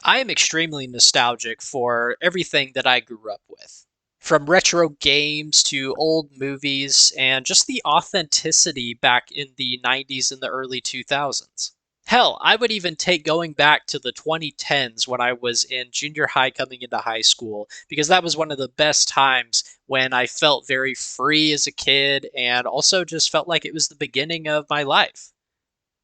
I am extremely nostalgic for everything that I grew up with. From retro games to old movies and just the authenticity back in the 90s and the early 2000s. Hell, I would even take going back to the 2010s when I was in junior high coming into high school, because that was one of the best times when I felt very free as a kid and also just felt like it was the beginning of my life.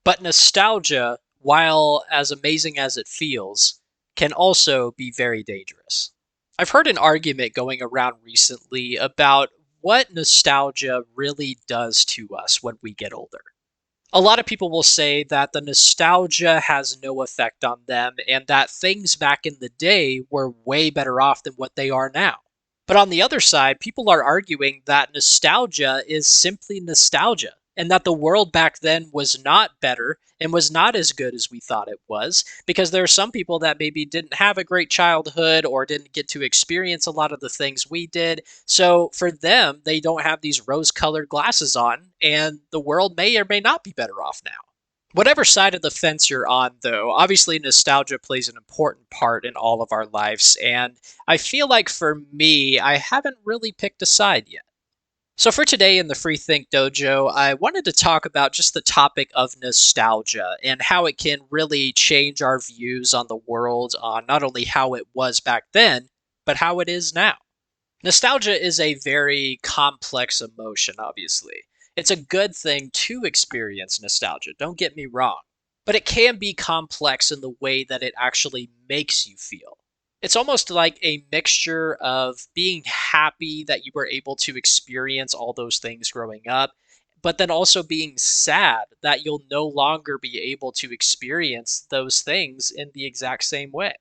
But nostalgia, while as amazing as it feels, can also be very dangerous. I've heard an argument going around recently about what nostalgia really does to us when we get older. A lot of people will say that the nostalgia has no effect on them and that things back in the day were way better off than what they are now. But on the other side, people are arguing that nostalgia is simply nostalgia and that the world back then was not better and was not as good as we thought it was, because there are some people that maybe didn't have a great childhood or didn't get to experience a lot of the things we did. So for them, they don't have these rose colored glasses on, and the world may or may not be better off now. Whatever side of the fence you're on, though, obviously nostalgia plays an important part in all of our lives, and I feel like for me, I haven't really picked a side yet. So for today in the Free Think Dojo, I wanted to talk about just the topic of nostalgia and how it can really change our views on the world, on not only how it was back then, but how it is now. Nostalgia is a very complex emotion, obviously. It's a good thing to experience nostalgia, don't get me wrong. But it can be complex in the way that it actually makes you feel. It's almost like a mixture of being happy that you were able to experience all those things growing up, but then also being sad that you'll no longer be able to experience those things in the exact same way.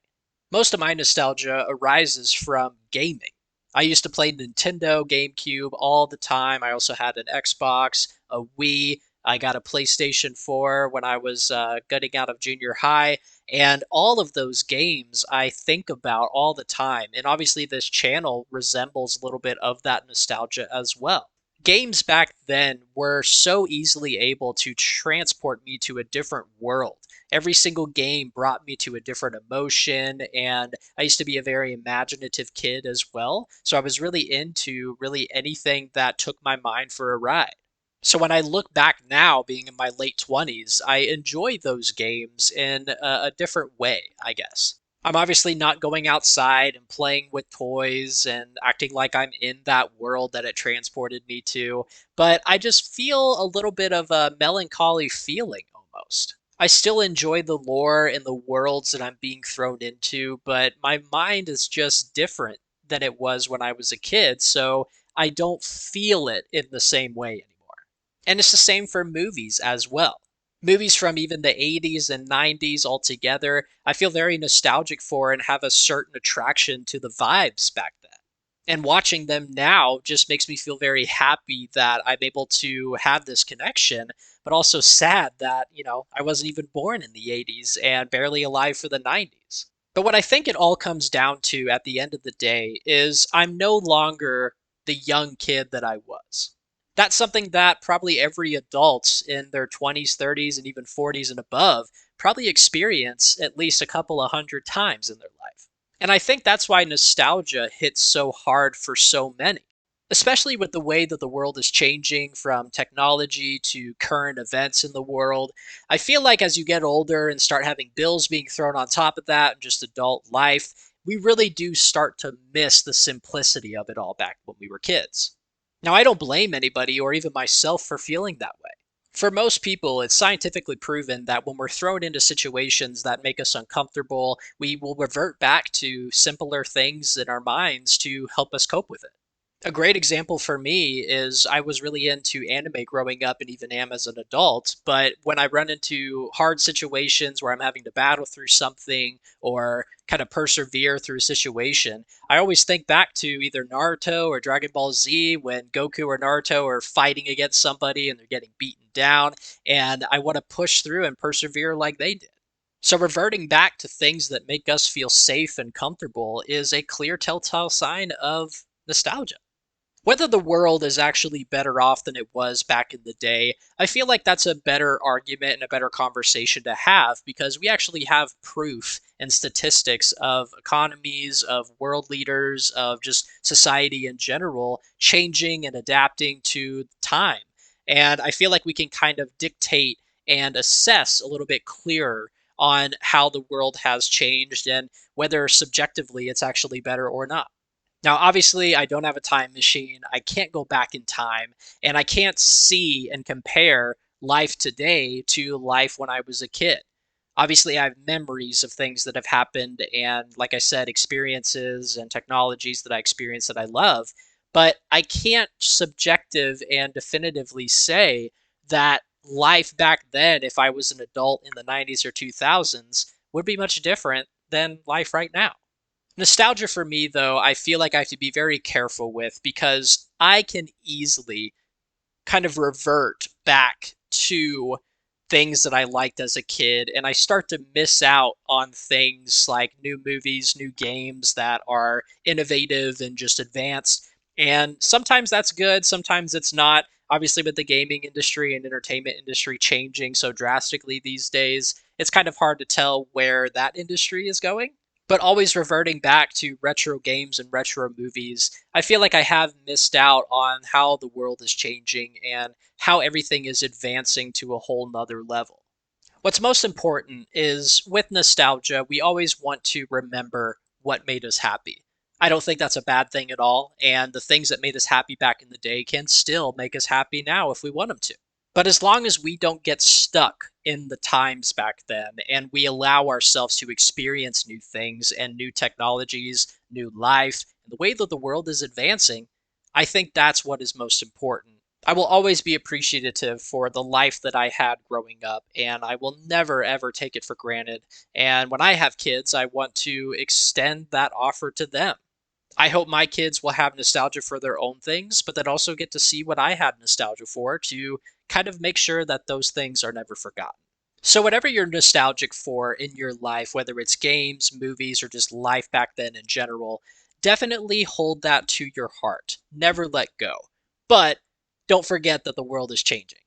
Most of my nostalgia arises from gaming. I used to play Nintendo, GameCube all the time. I also had an Xbox, a Wii. I got a PlayStation 4 when I was getting out of junior high. And all of those games I think about all the time. And obviously, this channel resembles a little bit of that nostalgia as well. Games back then were so easily able to transport me to a different world. Every single game brought me to a different emotion, and I used to be a very imaginative kid as well. So I was really into really anything that took my mind for a ride. So when I look back now, being in my late 20s, I enjoy those games in a different way, I guess. I'm obviously not going outside and playing with toys and acting like I'm in that world that it transported me to, but I just feel a little bit of a melancholy feeling almost. I still enjoy the lore and the worlds that I'm being thrown into, but my mind is just different than it was when I was a kid, so I don't feel it in the same way anymore. And it's the same for movies as well. Movies from even the 80s and 90s altogether, I feel very nostalgic for and have a certain attraction to the vibes back then. And watching them now just makes me feel very happy that I'm able to have this connection, but also sad that, I wasn't even born in the 80s and barely alive for the 90s. But what I think it all comes down to at the end of the day is I'm no longer the young kid that I was. That's something that probably every adult in their 20s, 30s, and even 40s and above probably experience at least a couple of hundred times in their life. And I think that's why nostalgia hits so hard for so many, especially with the way that the world is changing from technology to current events in the world. I feel like as you get older and start having bills being thrown on top of that and just adult life, we really do start to miss the simplicity of it all back when we were kids. Now, I don't blame anybody or even myself for feeling that way. For most people, it's scientifically proven that when we're thrown into situations that make us uncomfortable, we will revert back to simpler things in our minds to help us cope with it. A great example for me is I was really into anime growing up and even am as an adult, but when I run into hard situations where I'm having to battle through something or kind of persevere through a situation, I always think back to either Naruto or Dragon Ball Z when Goku or Naruto are fighting against somebody and they're getting beaten down, and I want to push through and persevere like they did. So reverting back to things that make us feel safe and comfortable is a clear telltale sign of nostalgia. Whether the world is actually better off than it was back in the day, I feel like that's a better argument and a better conversation to have because we actually have proof and statistics of economies, of world leaders, of just society in general changing and adapting to time. And I feel like we can kind of dictate and assess a little bit clearer on how the world has changed and whether subjectively it's actually better or not. Now, obviously, I don't have a time machine. I can't go back in time, and I can't see and compare life today to life when I was a kid. Obviously, I have memories of things that have happened, and like I said, experiences and technologies that I experience that I love. But I can't subjective and definitively say that life back then, if I was an adult in the 90s or 2000s, would be much different than life right now. Nostalgia for me, though, I feel like I have to be very careful with because I can easily kind of revert back to things that I liked as a kid, and I start to miss out on things like new movies, new games that are innovative and just advanced. And sometimes that's good, sometimes it's not. Obviously, with the gaming industry and entertainment industry changing so drastically these days, it's kind of hard to tell where that industry is going. But always reverting back to retro games and retro movies, I feel like I have missed out on how the world is changing and how everything is advancing to a whole nother level. What's most important is with nostalgia, we always want to remember what made us happy. I don't think that's a bad thing at all, and the things that made us happy back in the day can still make us happy now if we want them to. But as long as we don't get stuck in the times back then and we allow ourselves to experience new things and new technologies, new life, and the way that the world is advancing, I think that's what is most important. I will always be appreciative for the life that I had growing up, and I will never ever take it for granted. And when I have kids, I want to extend that offer to them. I hope my kids will have nostalgia for their own things, but then also get to see what I had nostalgia for to kind of make sure that those things are never forgotten. So, whatever you're nostalgic for in your life, whether it's games, movies, or just life back then in general, definitely hold that to your heart. Never let go. But don't forget that the world is changing.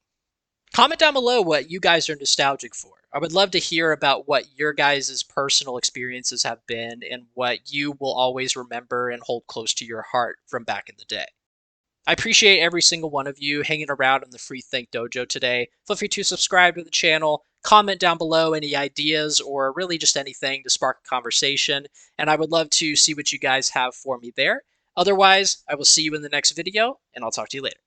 Comment down below what you guys are nostalgic for. I would love to hear about what your guys' personal experiences have been and what you will always remember and hold close to your heart from back in the day. I appreciate every single one of you hanging around in the Free Think Dojo today. Feel free to subscribe to the channel, comment down below any ideas or really just anything to spark a conversation, and I would love to see what you guys have for me there. Otherwise, I will see you in the next video, and I'll talk to you later.